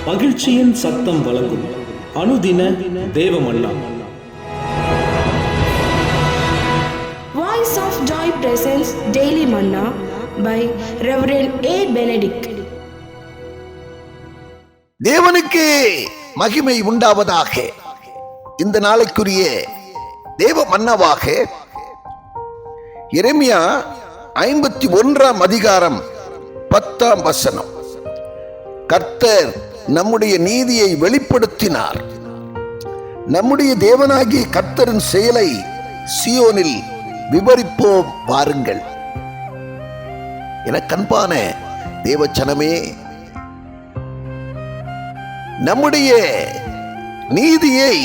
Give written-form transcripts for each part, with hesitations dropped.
மகிழ்ச்சியின் சத்தம் வழங்கும் அனுதின தேவமன்னா. Voice of Joy presents Daily Manna by Reverend A. Benedict. தேவனுக்கு மகிமை உண்டாவதாக. இந்த நாளைக்குரிய தேவ மன்னாவாக எரேமியா 51ஆம் அதிகாரம் 10ஆம் வசனம். கர்த்தர் நம்முடைய நீதியை வெளிப்படுத்தினார். நம்முடைய தேவனாகிய கர்த்தரின் செயலை சீயோனில் விவரிப்போம் வாருங்கள். என கண்பான தேவச்சனமே, நம்முடைய நீதியை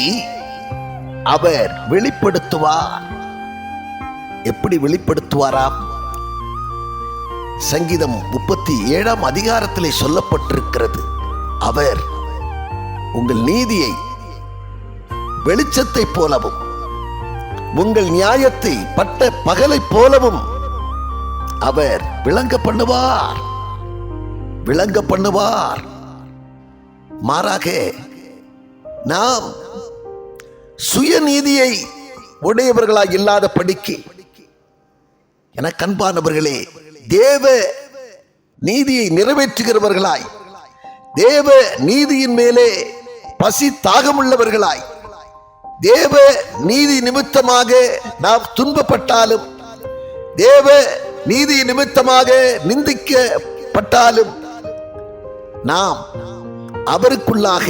அவர் வெளிப்படுத்துவார். எப்படி வெளிப்படுத்துவாராம்? சங்கீதம் 37ஆம் அதிகாரத்திலே சொல்லப்பட்டிருக்கிறது. அவர் உங்கள் நீதியை வெளிச்சத்தை போலவும் உங்கள் நியாயத்தை பட்ட பகலை போலவும் அவர் விளங்க பண்ணுவார். மாறாக நாம் சுயநீதியை உடையவர்களாய் இல்லாத படிக்கு, என கண்பானவர்களே, தேவ நீதியை நிறைவேற்றுகிறவர்களாய், தேவ நீதியின் மேலே பசி தாகமுள்ளவர்களாய், தேவ நீதி நிமித்தமாக நாம் துன்பப்பட்டாலும், தேவ நீதி நிமித்தமாக நிந்திக்கப்பட்டாலும், நாம் அவருக்குள்ளாக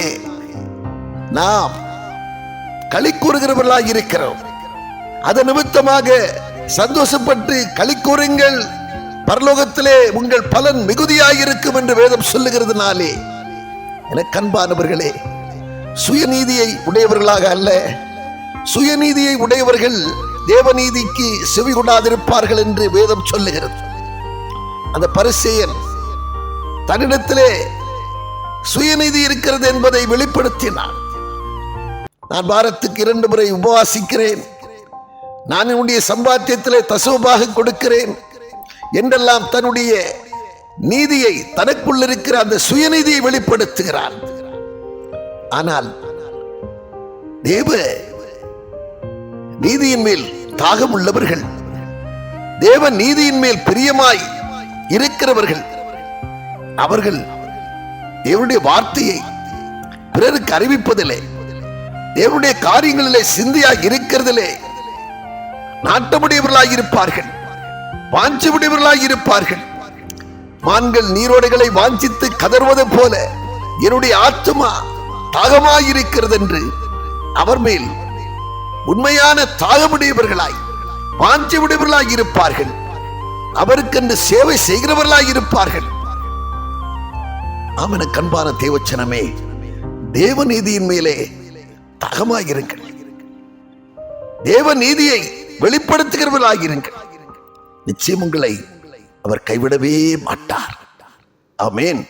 நாம் களி கூறுகிறவர்களாக இருக்கிறோம். அது நிமித்தமாக சந்தோஷப்பட்டு களி கூறுங்கள், பரலோகத்திலே உங்கள் பலன் மிகுதியாயிருக்கும் என்று வேதம் சொல்லுகிறதுனாலே, எனக்கு அன்பானவர்களே, சுயநீதியை உடையவர்களாக அல்ல, சுயநீதியை உடையவர்கள் தேவநீதிக்கு செவி கொடாதிருப்பார்கள் என்று வேதம் சொல்லுகிறது. அந்த பரிசேயன் தன்னிடத்திலே சுயநீதி இருக்கிறது என்பதை வெளிப்படுத்தினான். நான் வாரத்துக்கு 2 முறை உபவாசிக்கிறேன், நான் என்னுடைய சம்பாத்தியத்திலே தசமபாக கொடுக்கிறேன் என்றெல்லாம் தன்னுடைய நீதியை, தனக்குள் இருக்கிற அந்த சுயநீதியை வெளிப்படுத்துகிறான். ஆனால் தேவ நீதியின் மேல் தாகம் உள்ளவர்கள், தேவ நீதியின் மேல் பிரியமாய் இருக்கிறவர்கள், அவர்கள் தேவனுடைய வார்த்தையை பிறருக்கு அறிவிப்பதிலே, தேவனுடைய காரியங்களிலே சிந்தியாய் இருக்கிறதிலே நாட்டமுடையவர்களாய் இருப்பார்கள், வாஞ்சியுடையவர்களாய் இருப்பார்கள். மான்கள் நீரோடைகளை வாஞ்சித்து கதறுவது போல என்னுடைய ஆத்துமா தாகமாயிருக்கிறது என்று அவர் மேல் உண்மையான தாகமுடையவர்களாய், வாஞ்சியுடையவர்களாய் இருப்பார்கள். அவருக்கென்று சேவை செய்கிறவர்களாய் இருப்பார்கள். ஆமென். கண்பான தேவச்சனமே, தேவநீதியின் மேலே தாகமாயிருங்கள், தேவ நீதியை வெளிப்படுத்துகிறவர்களாயிருங்கள். நிச்சயம் உங்களை அவர் கைவிடவே மாட்டார். ஆமென்.